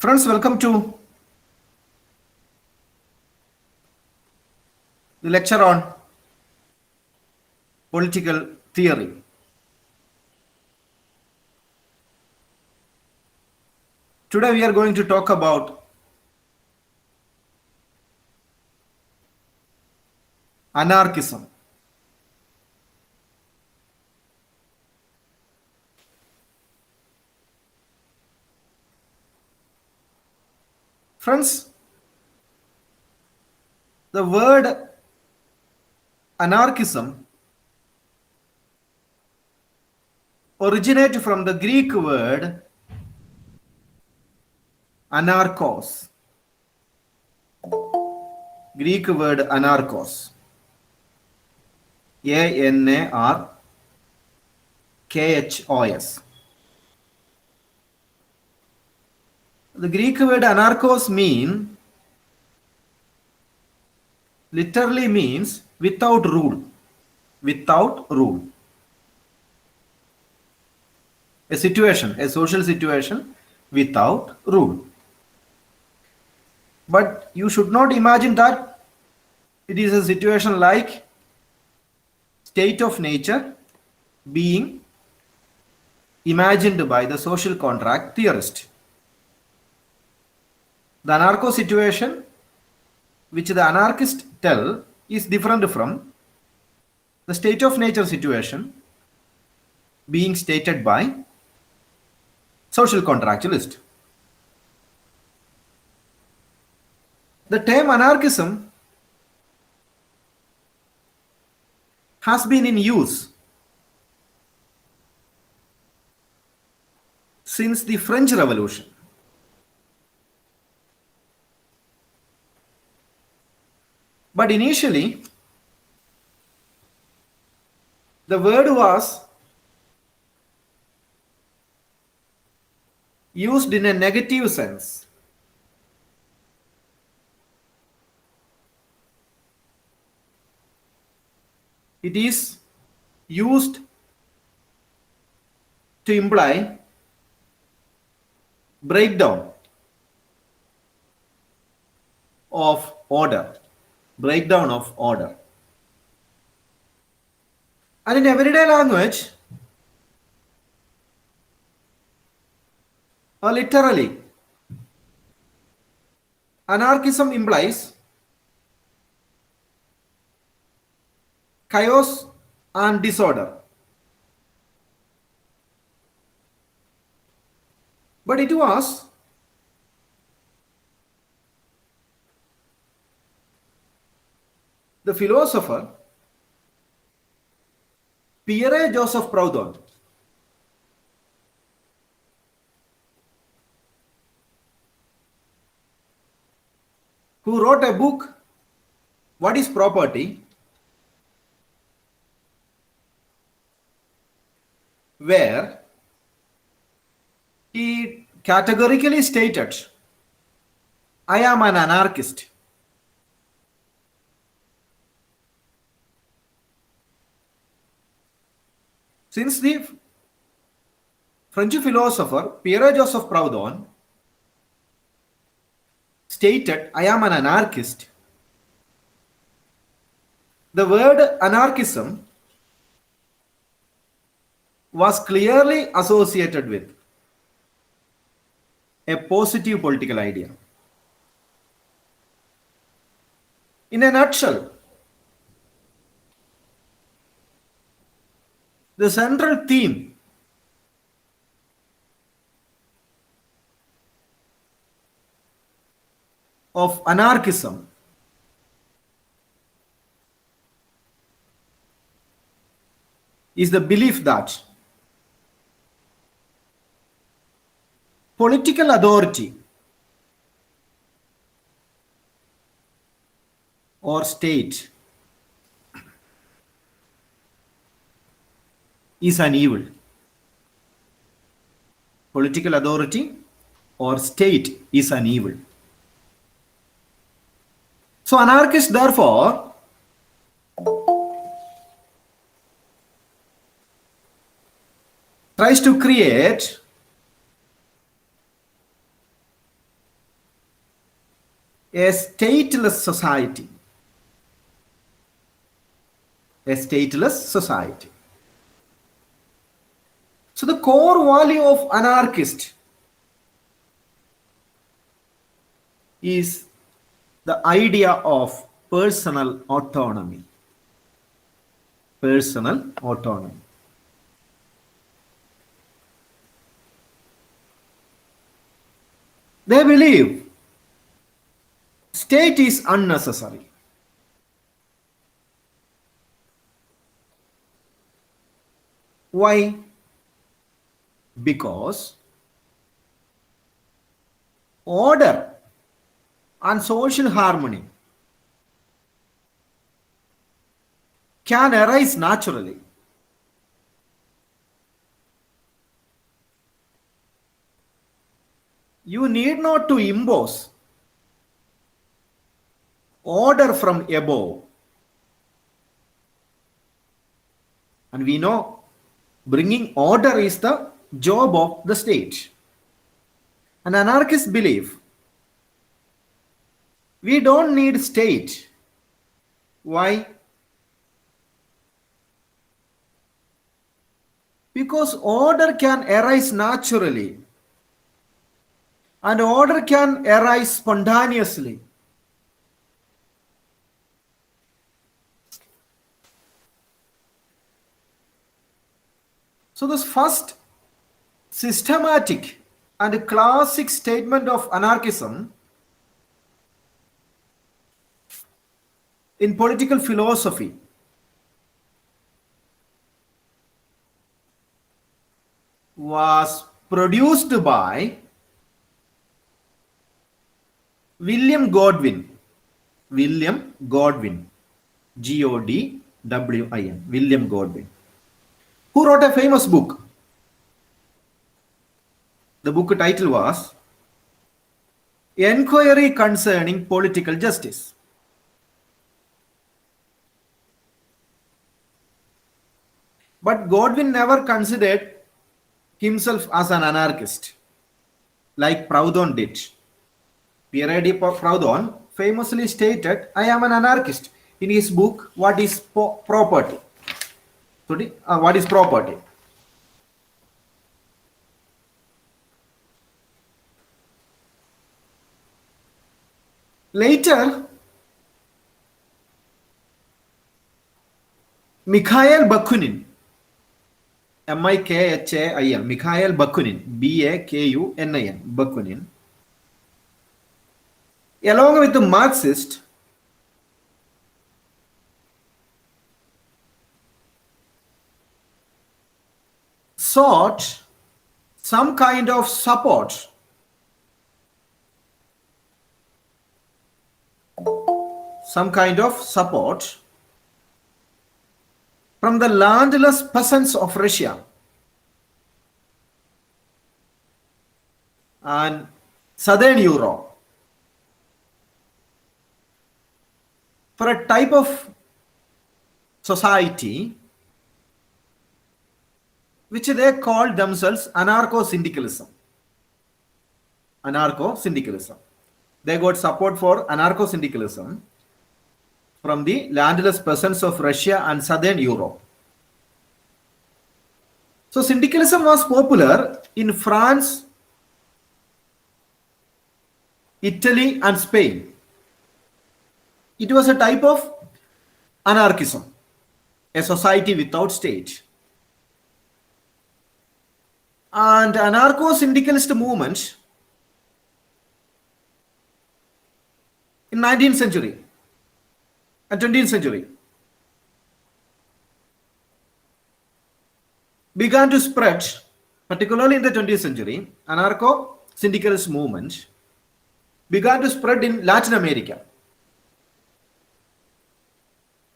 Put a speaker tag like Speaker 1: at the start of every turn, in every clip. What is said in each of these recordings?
Speaker 1: Friends, welcome to the lecture on political theory. Today we are going to talk about anarchism. Friends, the word anarchism originates from the Greek word anarchos. Greek word anarchos. A-N-A-R-K-H-O-S. The Greek word anarchos literally means without rule. Without rule. A situation, a social situation without rule. But you should not imagine that it is a situation like state of nature being imagined by the social contract theorist. The anarcho situation which the anarchists tell is different from the state of nature situation being stated by social contractualist. The term anarchism has been in use since the French Revolution. But initially, the word was used in a negative sense. It is used to imply breakdown of order. Breakdown of order. And in everyday language, literally, anarchism implies chaos and disorder. But it was the philosopher Pierre Joseph Proudhon who wrote a book, What is Property?, where he categorically stated, I am an anarchist. Since the French philosopher Pierre Joseph Proudhon stated, I am an anarchist, the word anarchism was clearly associated with a positive political idea. In a nutshell, the central theme of anarchism is the belief that political authority or state is an evil. Political authority or state is an evil. So anarchists therefore tries to create a stateless society. A stateless society. So the core value of anarchist is the idea of personal autonomy. Personal autonomy. They believe state is unnecessary. Why? Because order and social harmony can arise naturally. You need not to impose order from above. And we know bringing order is the job of the state. An anarchist belief we don't need state. Why? Because order can arise naturally and order can arise spontaneously. So this first systematic and classic statement of anarchism in political philosophy was produced by William Godwin. William Godwin. Godwin. William Godwin. Who wrote a famous book. The book title was Enquiry Concerning Political Justice. But Godwin never considered himself as an anarchist, like Proudhon did. Pierre de Proudhon famously stated, I am an anarchist, in his book, What is Property? What is Property? Later, Mikhail Bakunin, M-I-K-H-A-I-L, Mikhail Bakunin, B-A-K-U-N-I-N, Bakunin, along with the Marxist, sought some kind of support from the landless peasants of Russia and Southern Europe for a type of society which they called themselves anarcho-syndicalism. Anarcho-syndicalism. They got support for anarcho-syndicalism from the landless peasants of Russia and Southern Europe. So syndicalism was popular in France, Italy and Spain. It was a type of anarchism, a society without state. And anarcho-syndicalist movement in 19th century and 20th century began to spread, particularly in the 20th century, anarcho-syndicalist movement began to spread in Latin America.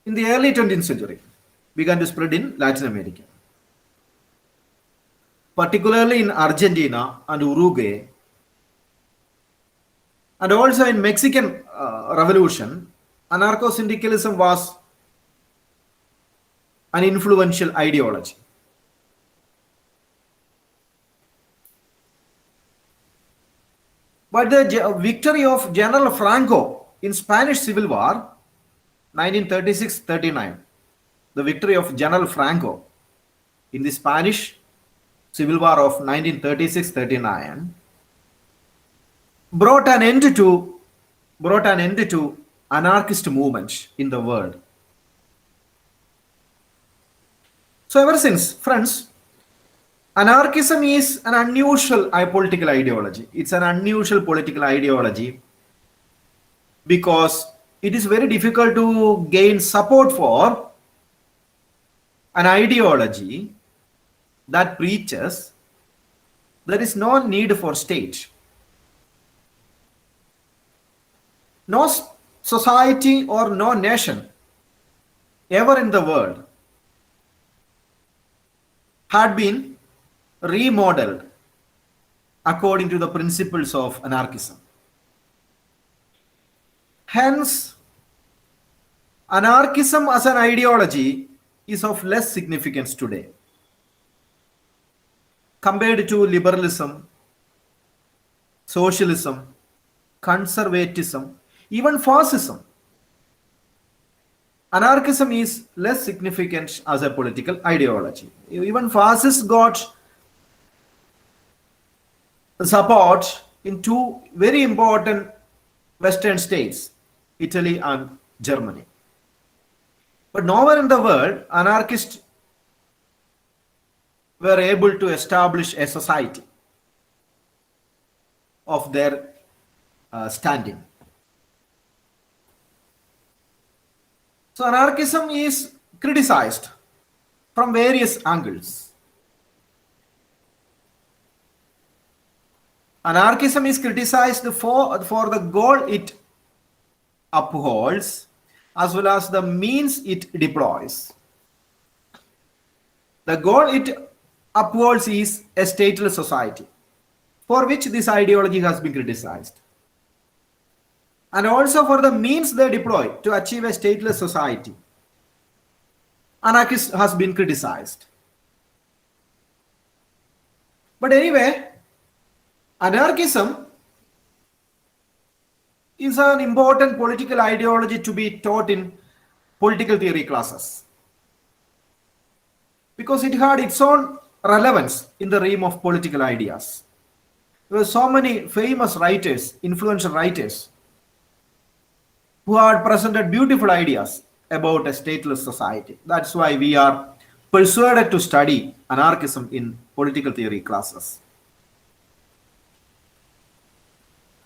Speaker 1: In the early 20th century, began to spread in Latin America, particularly in Argentina and Uruguay, and also in Mexican Revolution. Anarcho-syndicalism was an influential ideology. But the victory of General Franco in Spanish Civil War, 1936-39, the victory of General Franco in the Spanish Civil War of 1936-39 brought an end to anarchist movement in the world. So ever since, friends, anarchism is an unusual political ideology. It's an unusual political ideology because it is very difficult to gain support for an ideology that preaches there is no need for state. No society or no nation ever in the world had been remodeled according to the principles of anarchism. Hence, anarchism as an ideology is of less significance today compared to liberalism, socialism, conservatism, even fascism. Anarchism is less significant as a political ideology. Even fascists got support in two very important Western states, Italy and Germany. But nowhere in the world, anarchists were able to establish a society of their standing. So anarchism is criticized from various angles. Anarchism is criticized for the goal it upholds as well as the means it deploys. The goal it upholds is a stateless society, for which this ideology has been criticized. And also for the means they deploy to achieve a stateless society, anarchism has been criticized. But anyway, anarchism is an important political ideology to be taught in political theory classes because it had its own relevance in the realm of political ideas. There were so many famous writers, influential writers, who had presented beautiful ideas about a stateless society. That's why we are persuaded to study anarchism in political theory classes.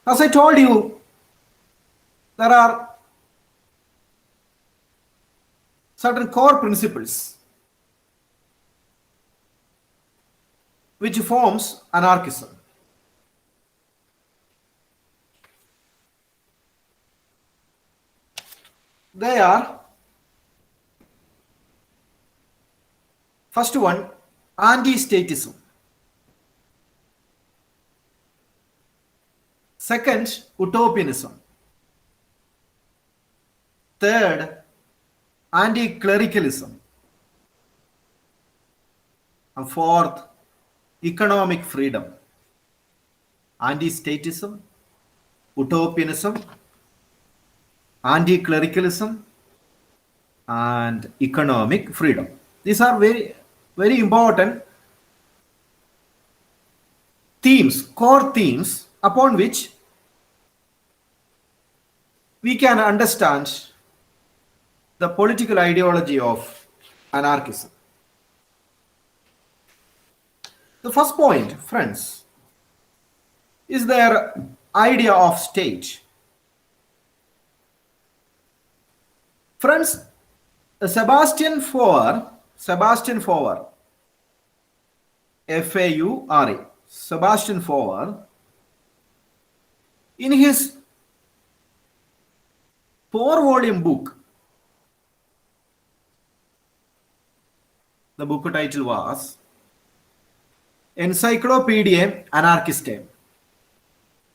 Speaker 1: As I told you, there are certain core principles which forms anarchism. They are, first one, anti-statism. Second, utopianism. Third, anti-clericalism. And fourth, economic freedom. Anti-statism, utopianism, anti-clericalism, and economic freedom. These are very, very important themes, core themes, upon which we can understand the political ideology of anarchism. The first point, friends, is their idea of state. Friends, Sebastian Faure, F-A-U-R-E, Sebastian Faure, in his 4-volume book, the book title was Encyclopaedia Anarchiste.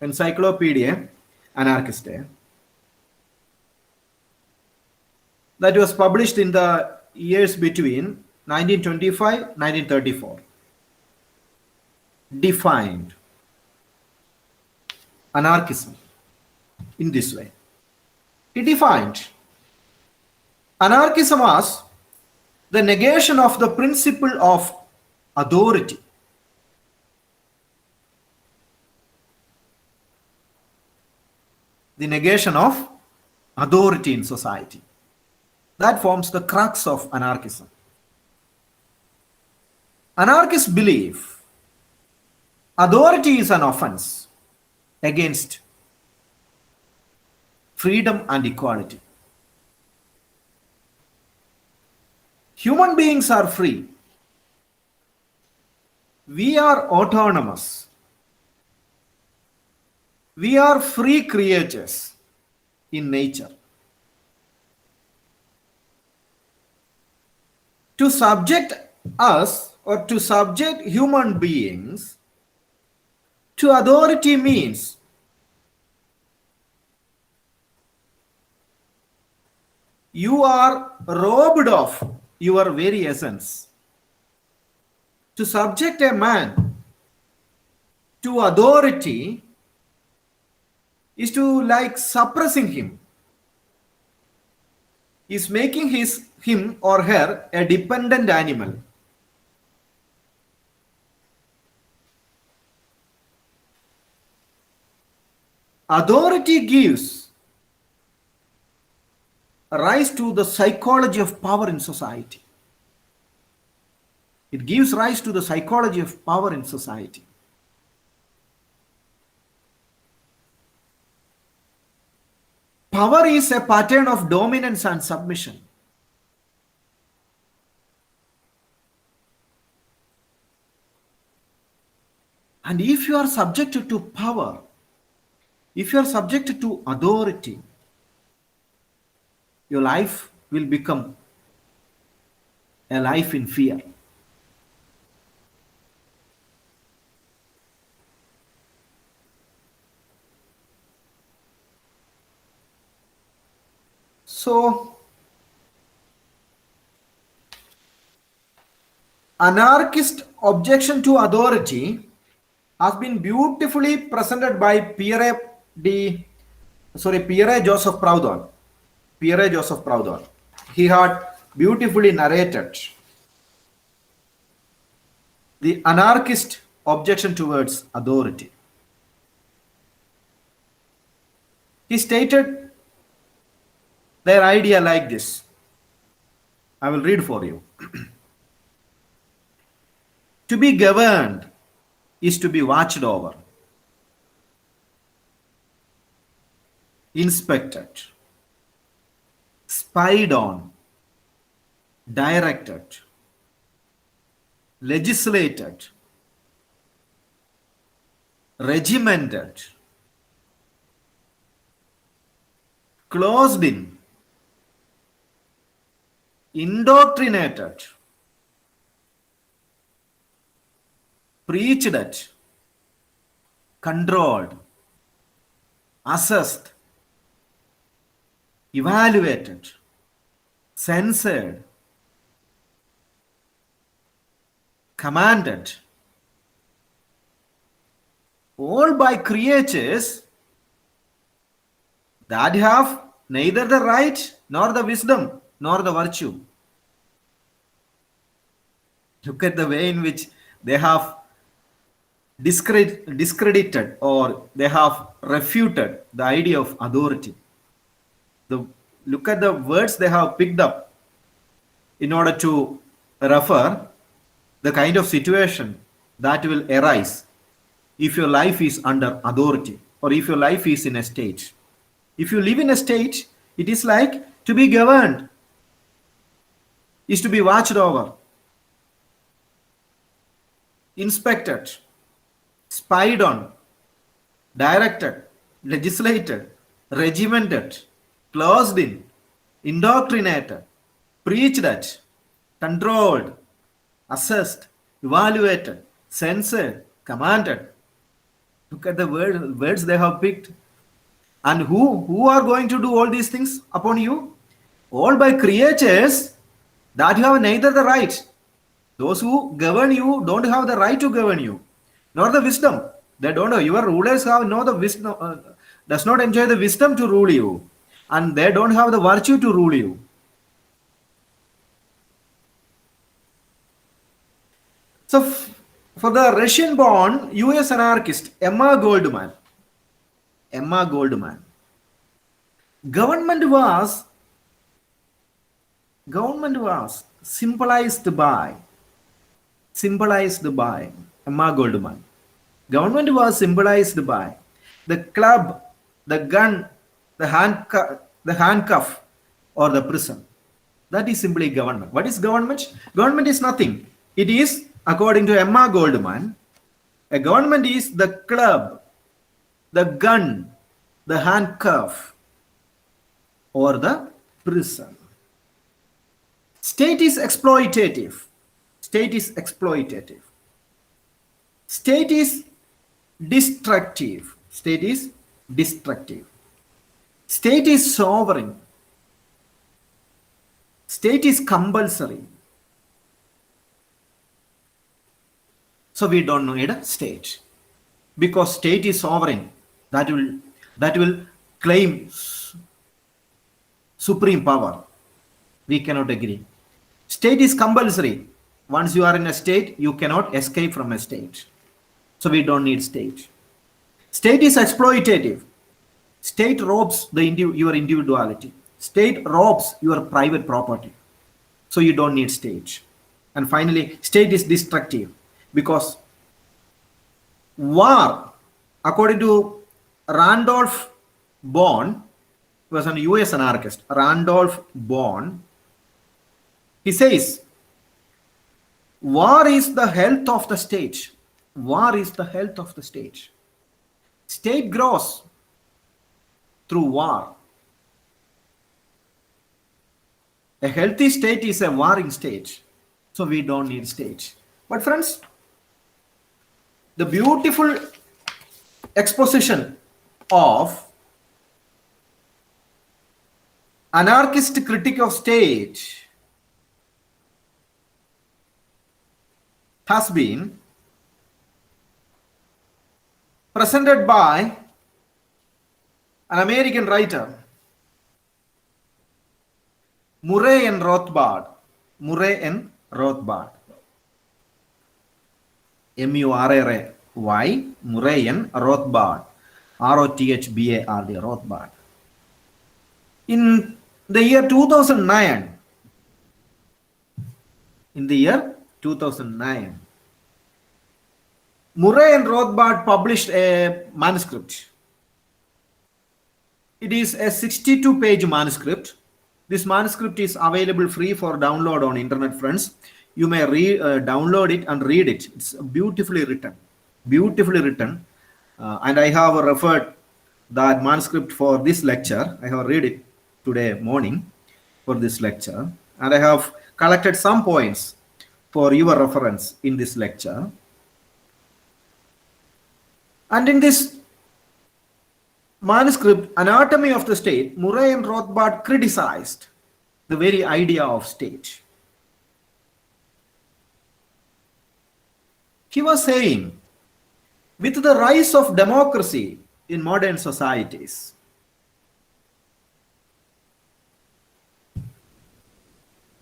Speaker 1: Encyclopaedia Anarchiste. That was published in the years between 1925-1934. Defined anarchism in this way. He defined anarchism as the negation of the principle of authority. The negation of authority in society. That forms the crux of anarchism. Anarchists believe authority is an offense against freedom and equality. Human beings are free. We are autonomous. We are free creatures in nature. To subject us or to subject human beings to authority means you are robbed of your very essence. To subject a man to authority is to like suppressing him, is making him or her a dependent animal. Authority gives rise to the psychology of power in society. It gives rise to the psychology of power in society. Power is a pattern of dominance and submission. And if you are subjected to power, if you are subjected to authority, your life will become a life in fear. So, anarchist objection to authority has been beautifully presented by Pierre Joseph Proudhon. Pierre Joseph Proudhon. He had beautifully narrated the anarchist objection towards authority. He stated their idea like this. I will read for you. To be governed is to be watched over, inspected, spied on, directed, legislated, regimented, closed in, indoctrinated, preached at, controlled, assessed, evaluated, censored, commanded, all by creatures that have neither the right nor the wisdom nor the virtue. Look at the way in which they have discredited or they have refuted the idea of authority. Look at the words they have picked up in order to refer the kind of situation that will arise if your life is under authority or if your life is in a state. If you live in a state, it is like to be governed is to be watched over, inspected, spied on, directed, legislated, regimented, closed in, indoctrinated, preached at, controlled, assessed, evaluated, censored, commanded. Look at the words they have picked. And who are going to do all these things upon you? All by creatures that have neither the right. Those who govern you don't have the right to govern you, nor the wisdom, They don't know. Your rulers have no the wisdom, does not enjoy the wisdom to rule you, and they don't have the virtue to rule you. So, for the Russian-born U.S. anarchist Emma Goldman, government was symbolized by Emma Goldman. Government was symbolized by the club, the gun, the handcuff, or the prison. That is simply government. What is government? Government is nothing. It is, according to Emma Goldman, a government is the club, the gun, the handcuff, or the prison. State is exploitative. State is exploitative. State is destructive. State is destructive. State is sovereign. State is compulsory. So we don't need a state, because state is sovereign. That will claim supreme power. We cannot agree. State is compulsory. Once you are in a state, you cannot escape from a state. So we don't need state. State is exploitative. State robs your individuality. State robs your private property. So you don't need state. And finally, state is destructive, because war, according to Randolph Bourne, was an US anarchist, Randolph Bourne, he says, war is the health of the state. War is the health of the state. State grows through war. A healthy state is a warring state. So we don't need state. But friends, the beautiful exposition of anarchist critique of state has been presented by an American writer, Murray and Rothbard. Murray and Rothbard. M-U-R-R-A-Y, Murray and Rothbard. R-O-T-H-B-A-R-D, Rothbard. In the year 2009, Murray and Rothbard published a manuscript. It is a 62-page manuscript. This manuscript is available free for download on internet, friends. You may download it and read it. It's beautifully written. And I have referred that manuscript for this lecture. I have read it today morning for this lecture. And I have collected some points for your reference in this lecture. And in this manuscript, Anatomy of the State, Murray and Rothbard criticized the very idea of state. He was saying, with the rise of democracy in modern societies,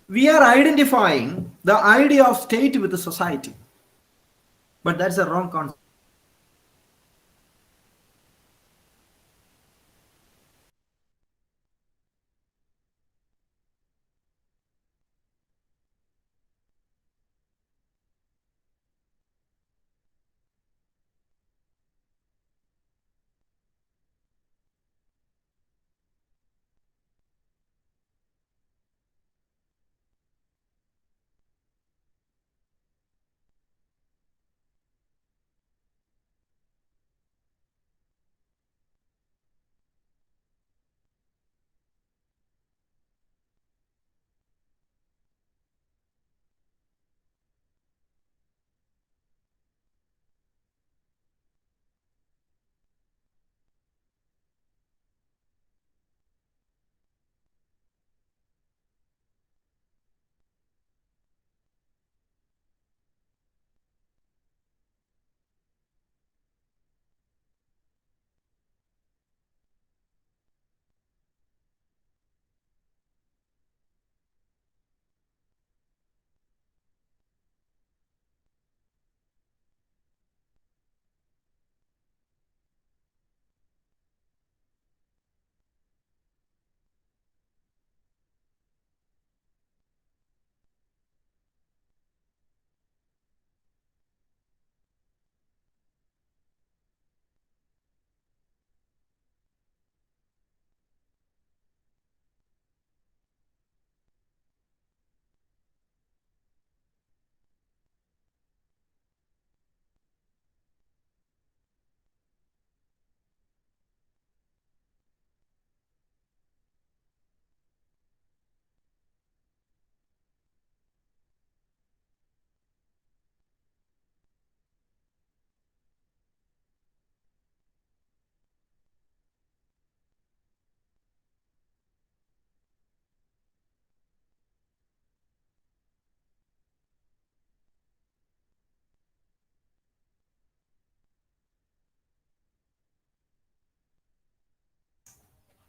Speaker 1: we are identifying the idea of state with the society. But that's a wrong concept.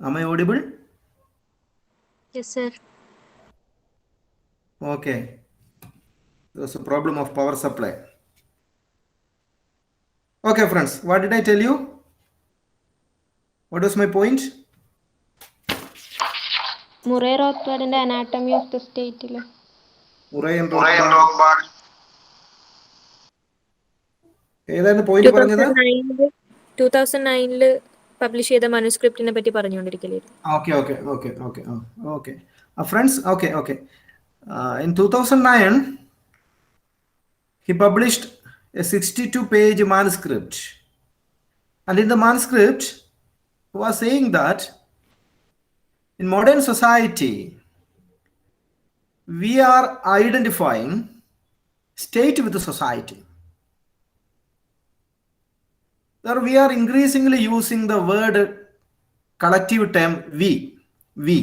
Speaker 1: Am I audible?
Speaker 2: Yes, sir.
Speaker 1: Okay. There's a problem of power supply. Okay, friends, what did I tell you? What was my point?
Speaker 2: Murray Rothbard's Anatomy of the State.
Speaker 1: Murray and Rothbard. ഏതായിരുന്നു point പറഞ്ഞത്?
Speaker 2: 2009 publish ചെയ്ത മാനുസ്ക്രിപ്റ്റിനെ പറ്റി പറഞ്ഞുകൊണ്ടിരിക്കലായിരുന്നു.
Speaker 1: Okay. Friends, okay. In 2009, he published a 62-page manuscript. And in the manuscript, he was saying that in modern society, we are identifying state with the society. There we are increasingly using the word collective term we, we.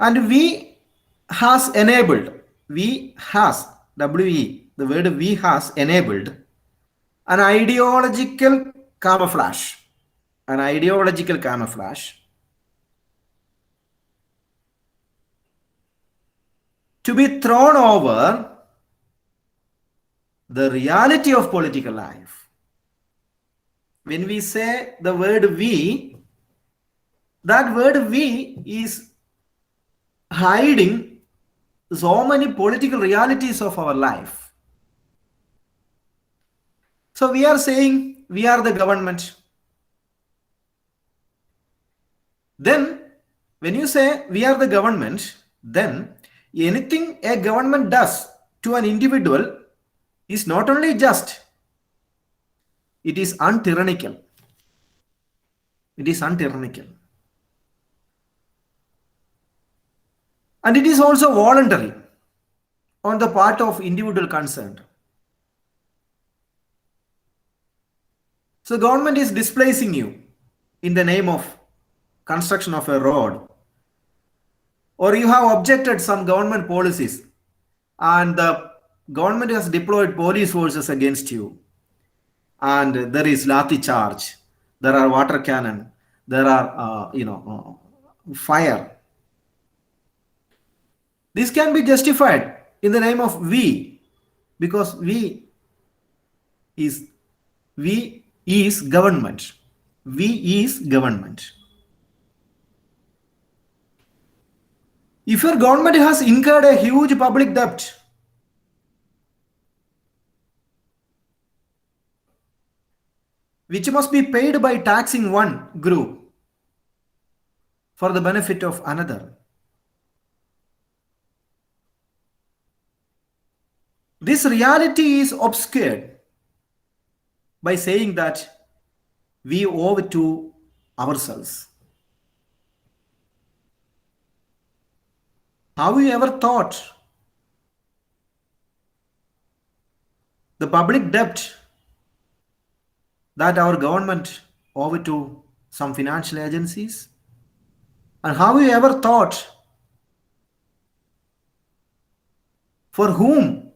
Speaker 1: And we has enabled, the word we has enabled an ideological camouflage to be thrown over the reality of political life. When we say the word we, that word we is hiding so many political realities of our life. So we are saying we are the government. Then when you say we are the government, then anything a government does to an individual is not only just, it is untyrannical. And it is also voluntary on the part of individual concerned. So government is displacing you in the name of construction of a road, or you have objected some government policies and the government has deployed police forces against you, and there is lathi charge, there are water cannon, there are fire. This can be justified in the name of we, because we is government. If your government has incurred a huge public debt, which must be paid by taxing one group for the benefit of another, this reality is obscured by saying that we owe it to ourselves. Have you ever thought the public debt that our government owe it to some financial agencies? And have you ever thought for whom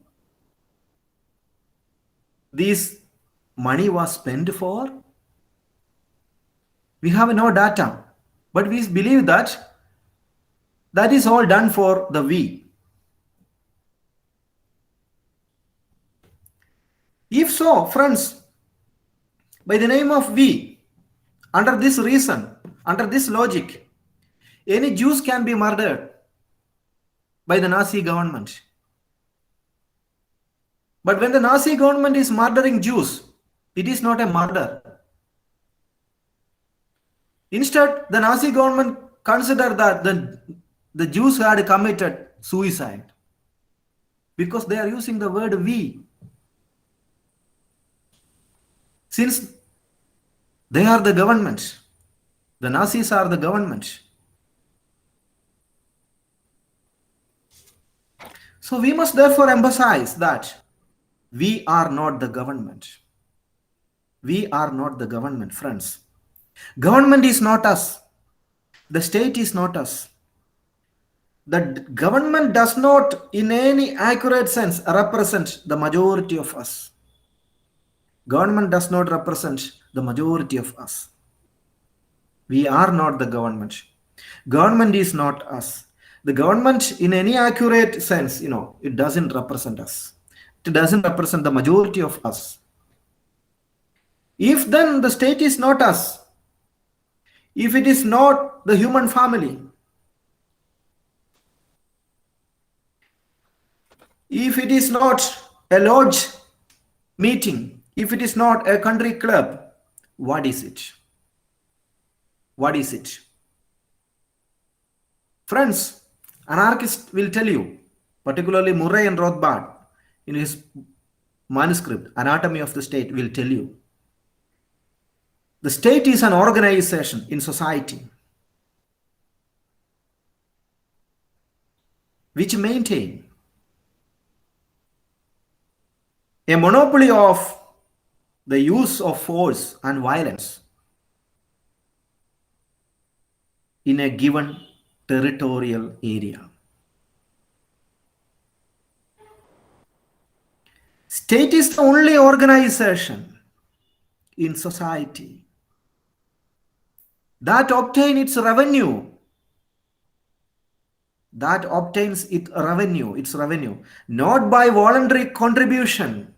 Speaker 1: this money was spent for? We have no data, but we believe that that is all done for the we. If so, friends, by the name of we, under this reason, under this logic, any Jews can be murdered by the Nazi government. But when the Nazi government is murdering Jews, it is not a murder. Instead, the Nazi government considered that the Jews had committed suicide, because they are using the word we. Since they are the government, the Nazis are the government. So we must therefore emphasize that we are not the government. We are not the government, friends. Government is not us. The state is not us. The government does not in any accurate sense represent the majority of us. Government does not represent the majority of us. We are not the government. Government is not us. The government, in any accurate sense, it doesn't represent us. It doesn't represent the majority of us. If then the state is not us, if it is not the human family, if it is not a lodge meeting, if it is not a country club, what is it? What is it? Friends, anarchists will tell you, particularly Murray and Rothbard, in his manuscript, Anatomy of the State, will tell you, the state is an organization in society which maintain a monopoly of the use of force and violence in a given territorial area. State is the only organization in society that obtains its revenue, not by voluntary contribution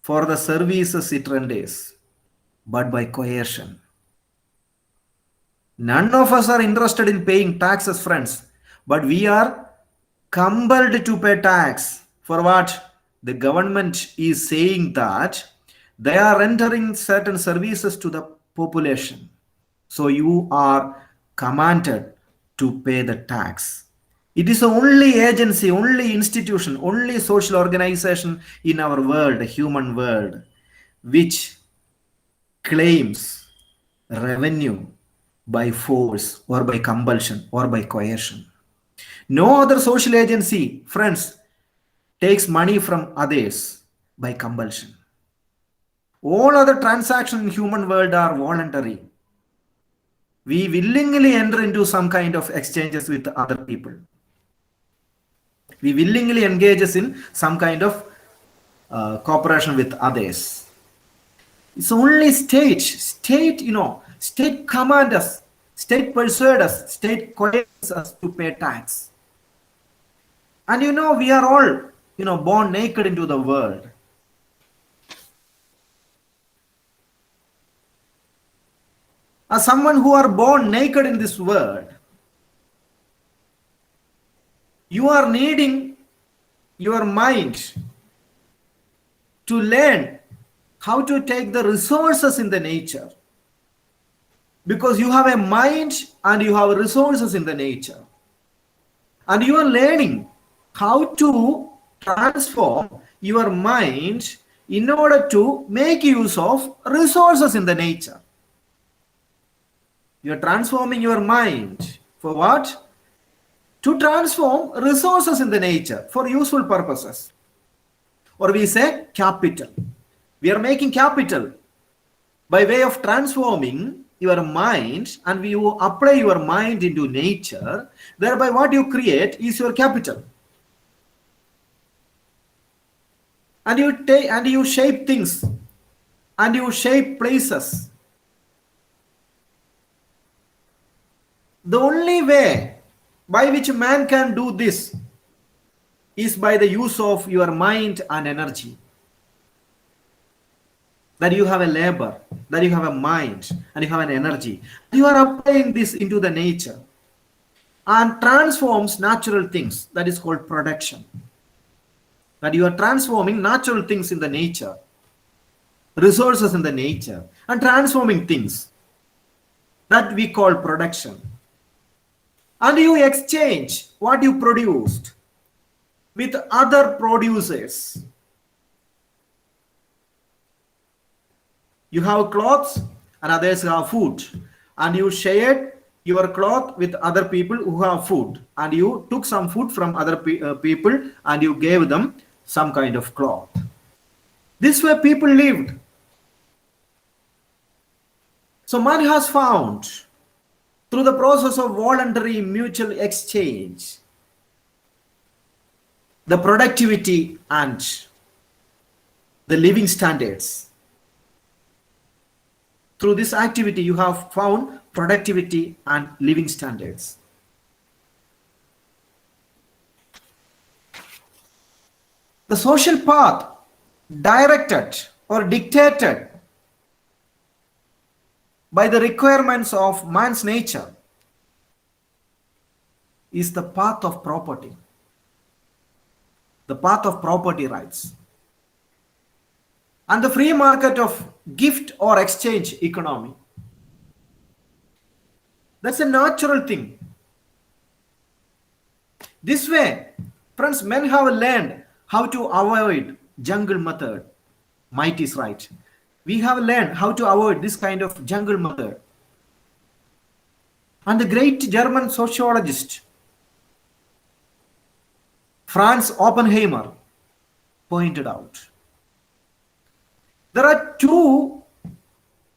Speaker 1: for the services it renders, but by coercion. None of us are interested in paying taxes, friends, but we are compelled to pay tax. For what? The government is saying that they are rendering certain services to the population. So you are commanded to pay the tax. It is the only agency, only institution, only social organization in our world, the human world, which claims revenue by force or by compulsion or by coercion. No other social agency, friends, takes money from others by compulsion. All other transactions in human world are voluntary. We willingly enter into some kind of exchanges with other people. We willingly engage in some kind of cooperation with others. It's only state, state command us, state persuade us, state coerces us to pay tax. And we are all, born naked into the world. As someone who are born naked in this world, you are needing your mind to learn how to take the resources in the nature. Because you have a mind and you have resources in the nature. And you are learning how to transform your mind in order to make use of resources in the nature. You are transforming your mind for what? To transform resources in the nature for useful purposes. Or we say capital. We are making capital by way of transforming your mind, and you apply your mind into nature. Thereby what you create is your capital. And you shape things, and you shape places. The only way by which man can do this is by the use of your mind and energy. That you have a labor, that you have a mind, and you have an energy. You are applying this into the nature and transforms natural things. That is called production. That you are transforming natural things in the nature, resources in the nature, and transforming things. That we call production. And you exchange what you produced with other producers. You have clothes and others have food, and you shared your cloth with other people who have food, and you took some food from other people and you gave them some kind of cloth. This way people lived. So man has found, through the process of voluntary mutual exchange, the productivity and the living standards. Through this activity, you have found productivity and living standards. The social path directed or dictated by the requirements of man's nature is the path of property, the path of property rights, and the free market of gift or exchange economy. That's a natural thing. This way, friends, men have learned how to avoid jungle method. Might is right. We have learned how to avoid this kind of jungle method. And the great German sociologist Franz Oppenheimer pointed out, there are two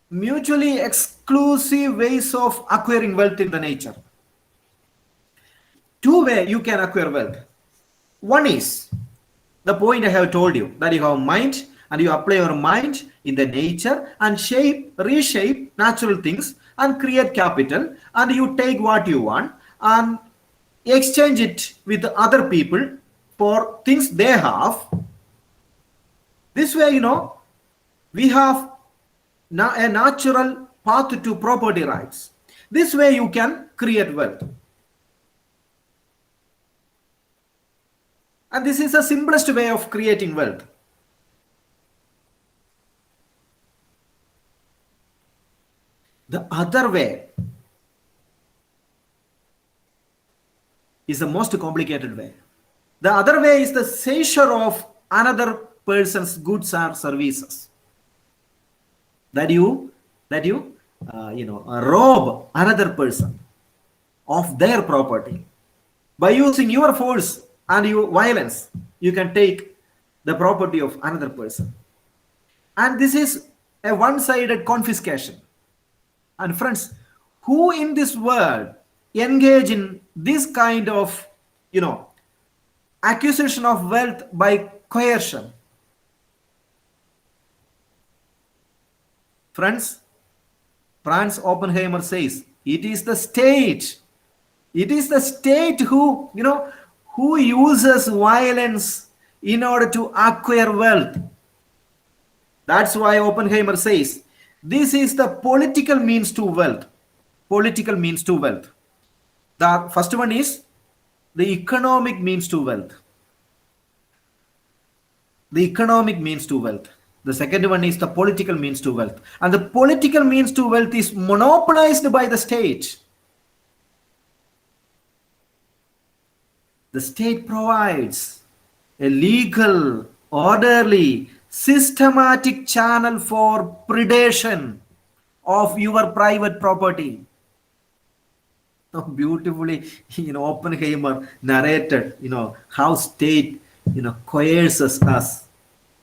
Speaker 1: mutually exclusive ways of acquiring wealth in the nature. Two ways you can acquire wealth. One is the point I have told you, that you have mind and you apply your mind in the nature and reshape natural things and create capital, and you take what you want and exchange it with other people for things they have. This way, we have a natural path to property rights. This way you can create wealth. And this is the simplest way of creating wealth. The other way is the most complicated way. The other way is the seizure of another person's goods or services. That you rob another person of their property. By using your force and your violence, you can take the property of another person. And this is a one-sided confiscation. And friends, who in this world engage in this kind of, acquisition of wealth by coercion? Friends, Franz Oppenheimer says, it is the state. It is the state who uses violence in order to acquire wealth. That's why Oppenheimer says, this is the political means to wealth. Political means to wealth. The first one is the economic means to wealth. The economic means to wealth. The second one is the political means to wealth. And the political means to wealth is monopolized by the state. The state provides a legal, orderly, systematic channel for predation of your private property. So beautifully, Oppenheimer narrated, how state, coerces us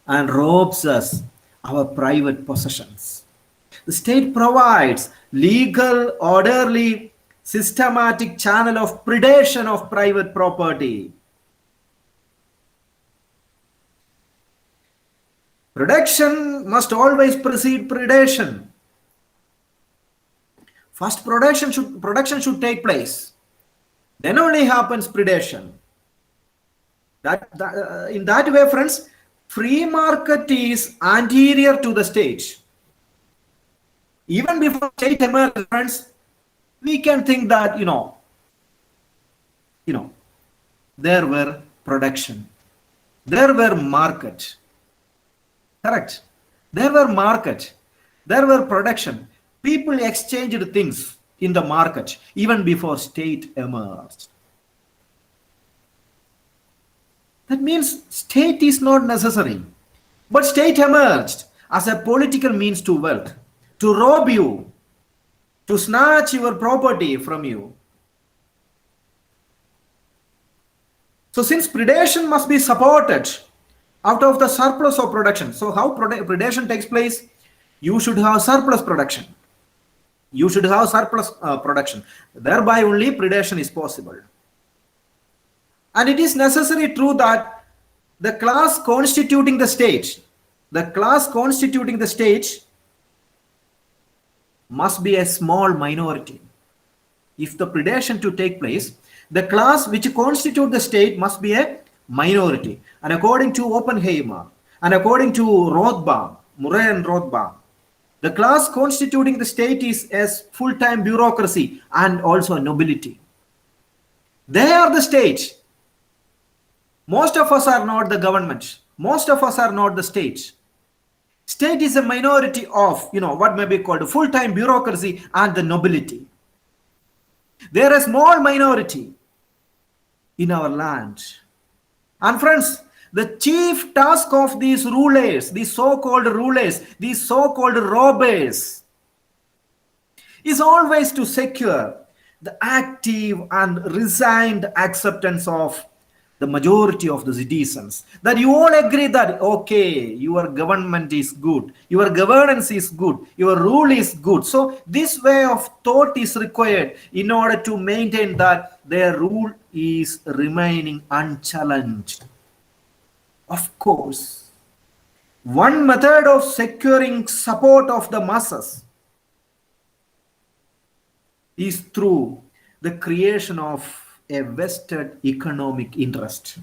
Speaker 1: and robs us our private possessions. The state provides legal, orderly, systematic channel of predation of private property. Production must always precede predation. First, production should take place. Then only happens predation. In that way, friends, free market is anterior to the state. Even before state emerged, friends, we can think that there were production, there were market. Correct. There were market, there were production. People exchanged things in the market even before state emerged. That means state is not necessary, but state emerged as a political means to wealth, to rob you, to snatch your property from you. So since predation must be supported out of the surplus of production, so how predation takes place? You should have surplus production. You should have surplus production. Thereby only predation is possible. And it is necessary true that the class constituting the state the class constituting the state must be a small minority. If the predation to take place, the class which constitute the state must be a minority. And according to Oppenheimer, and according to Rothbard, Murray and Rothbard, the class constituting the state is as full-time bureaucracy and also nobility. They are the state. Most of us are not the government. Most of us are not the state. State is a minority of, what may be called full-time bureaucracy and the nobility. They are a small minority in our land. And friends, the chief task of these rulers, these so-called rulers, these so-called robbers, is always to secure the active and resigned acceptance of the majority of the citizens, that you all agree that, okay, your government is good, your governance is good, your rule is good. So this way of thought is required in order to maintain that their rule is remaining unchallenged. Of course, one method of securing support of the masses is through the creation of a vested economic interest.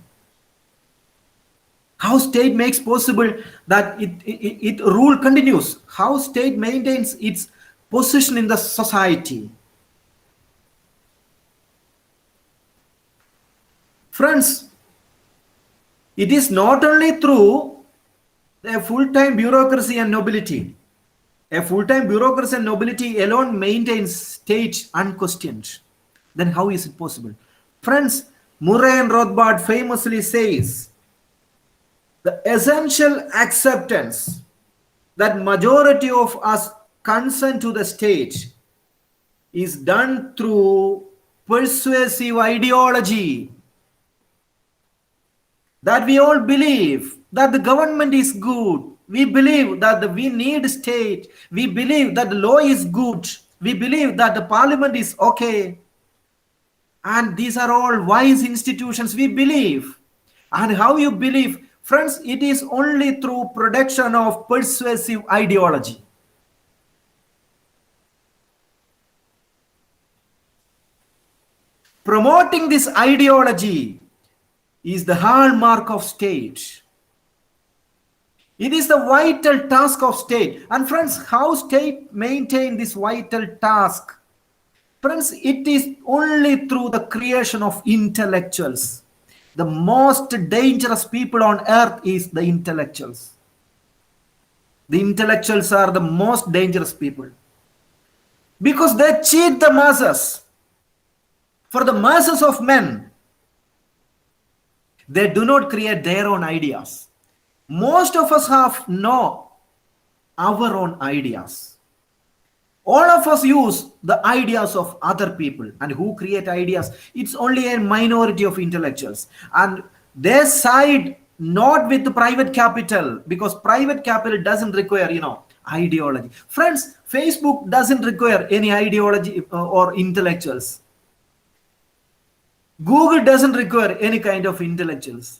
Speaker 1: How state makes possible that it rule continues, how state maintains its position in the society. Friends, it is not only through a full-time bureaucracy and nobility. A full-time bureaucracy and nobility alone maintains state unquestioned. Then how is it possible? Friends, Murray and Rothbard famously says, the essential acceptance that majority of us consent to the state is done through persuasive ideology. That we all believe that the government is good. We believe that we need state. We believe that the law is good. We believe that the parliament is okay. And these are all wise institutions we believe. And how you believe? Friends, it is only through production of persuasive ideology. Promoting this ideology is the hallmark of state. It is the vital task of state. And friends, how state maintain this vital task? Friends, it is only through the creation of intellectuals. The most dangerous people on earth is the intellectuals. The intellectuals are the most dangerous people because they cheat the masses. For the masses of men, they do not create their own ideas. Most of us have our own ideas. All of us use the ideas of other people, and who create ideas? It's only a minority of intellectuals, and they side not with the private capital, because private capital doesn't require, ideology. Friends, Facebook doesn't require any ideology or intellectuals. Google doesn't require any kind of intellectuals.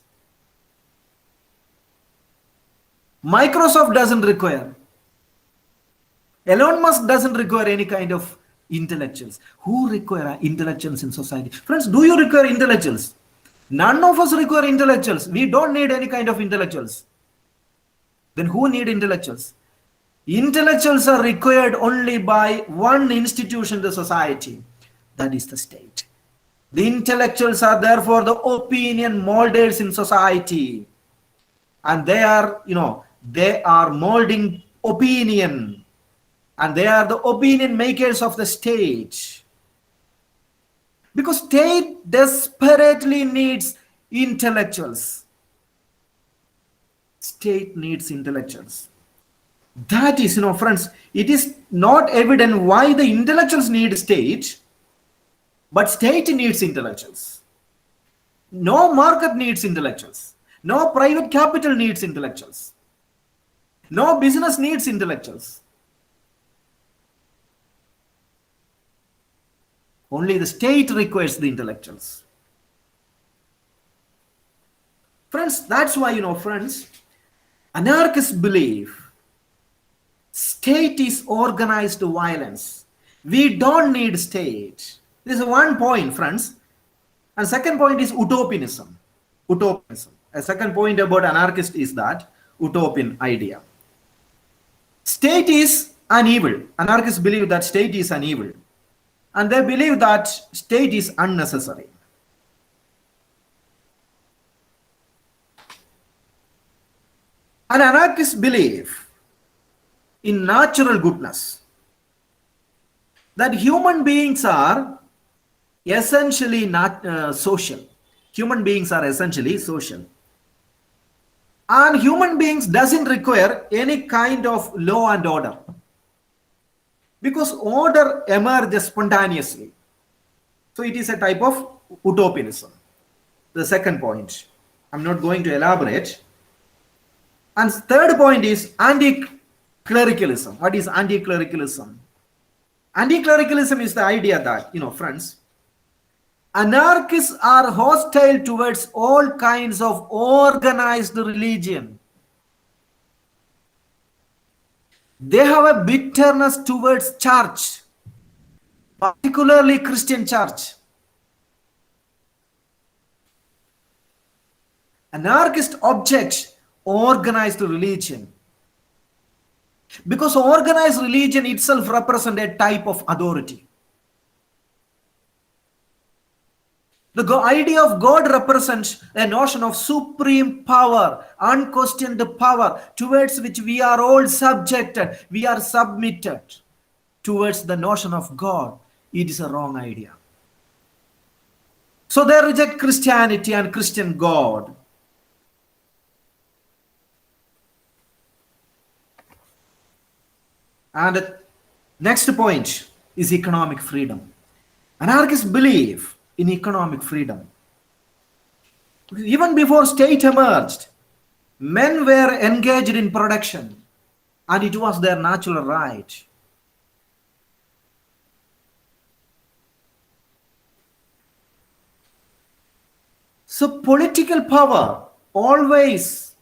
Speaker 1: Microsoft doesn't require. Elon Musk doesn't require any kind of intellectuals. Who require intellectuals in society? Friends, do you require intellectuals? None of us require intellectuals. We don't need any kind of intellectuals. Then who need intellectuals? Intellectuals are required only by one institution in the society. That is the state. The intellectuals are therefore the opinion molders in society. And they are, they are molding opinion. And they are the opinion makers of the state. Because state desperately needs intellectuals. State needs intellectuals. That is, friends, it is not evident why the intellectuals need state, but state needs intellectuals. No market needs intellectuals. No private capital needs intellectuals. No business needs intellectuals. Only the state requires the intellectuals. Friends, that's why, friends, Anarchists believe state is organized violence. We don't need state. This is one point, friends. And second point is utopianism. Utopianism. A second point about anarchist is that utopian idea. State is an evil. Anarchists believe that state is an evil. And they believe that state is unnecessary. And anarchists believe in natural goodness. That human beings are essentially not social. Human beings are essentially social. And human beings doesn't require any kind of law and order. Because order emerges spontaneously. So it is a type of utopianism. The second point. I'm not going to elaborate. And third point is anti-clericalism. What is anti-clericalism? Anti-clericalism is the idea that, friends, anarchists are hostile towards all kinds of organized religion. They have a bitterness towards church, particularly Christian church. Anarchists object organized religion because organized religion itself represents a type of authority. The idea of God represents a notion of supreme power, unquestioned power, towards which we are all subjected, we are submitted. Towards the notion of God, it is a wrong idea. So they reject Christianity and Christian God. And next point is economic freedom. Anarchists believe in economic freedom. Even before state emerged, men were engaged in production, and it was their natural right. So political power always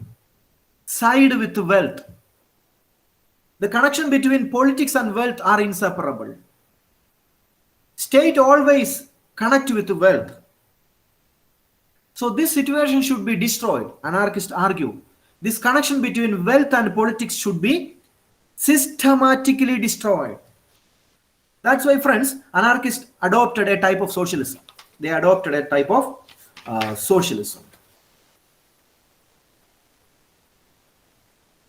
Speaker 1: side with wealth. The connection between politics and wealth are inseparable. State always connect with wealth. So this situation should be destroyed. Anarchists argue this connection between wealth and politics should be systematically destroyed. That's why, friends, anarchists adopted a type of socialism. They adopted a type of socialism.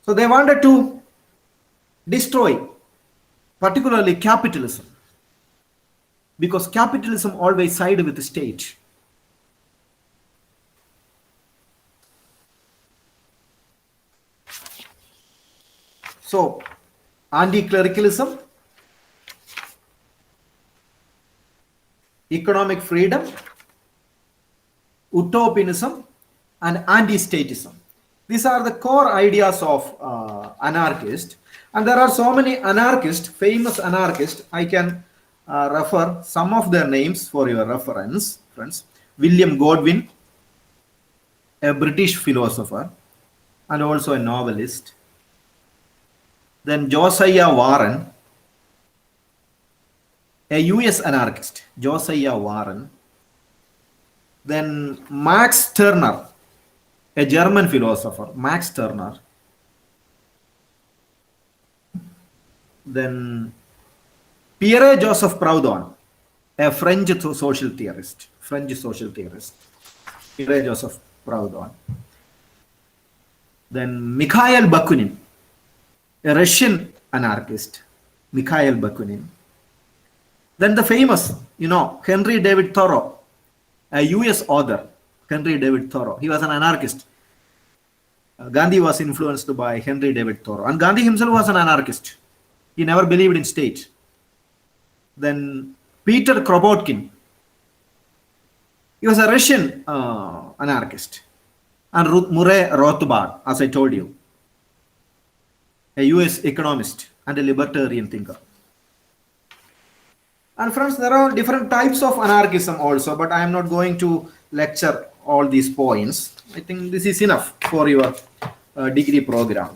Speaker 1: So they wanted to destroy particularly capitalism, because capitalism always sided with the state. So anti-clericalism, economic freedom, utopianism, and anti-statism. These are the core ideas of anarchists. And there are so many anarchists, famous anarchists. I can refer some of their names for your reference, friends. William Godwin, a British philosopher and also a novelist. Then Josiah Warren, a US anarchist, Josiah Warren. Then Max Turner, a German philosopher, Max Turner. Then Pierre Joseph Proudhon, a French social theorist, Pierre Joseph Proudhon. Then Mikhail Bakunin, a Russian anarchist, Mikhail Bakunin. Then the famous, Henry David Thoreau, a US author, Henry David Thoreau. He was an anarchist. Gandhi was influenced by Henry David Thoreau. And Gandhi himself was an anarchist. He never believed in state. Then Peter Kropotkin. He was a Russian anarchist. And Murray Rothbard, as I told you, a US economist and a libertarian thinker. And friends, there are different types of anarchism also, but I am not going to lecture all these points. I think this is enough for your degree program.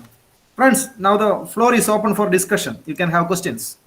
Speaker 1: Friends, now the floor is open for discussion. You can have questions.